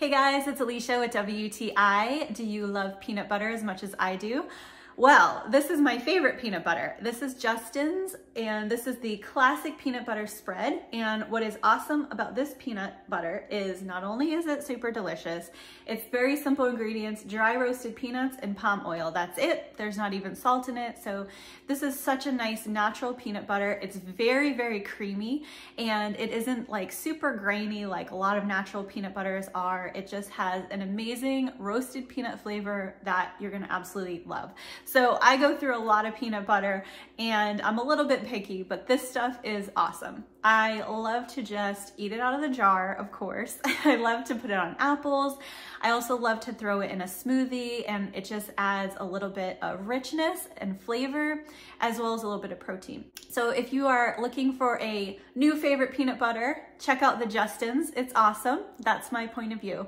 Hey guys, it's Alicia with WTI. Do you love peanut butter as much as I do? Well, this is my favorite peanut butter. This is Justin's, and this is the classic peanut butter spread. And what is awesome about this peanut butter is not only is it super delicious, it's very simple ingredients, dry roasted peanuts and palm oil. That's it. There's not even salt in it. So this is such a nice natural peanut butter. It's very, very creamy, and it isn't like super grainy like a lot of natural peanut butters are. It just has an amazing roasted peanut flavor that you're gonna absolutely love. So I go through a lot of peanut butter and I'm a little bit picky, but this stuff is awesome. I love to just eat it out of the jar, of course. I love to put it on apples. I also love to throw it in a smoothie, and it just adds a little bit of richness and flavor, as well as a little bit of protein. So if you are looking for a new favorite peanut butter, check out the Justin's. It's awesome. That's my point of view.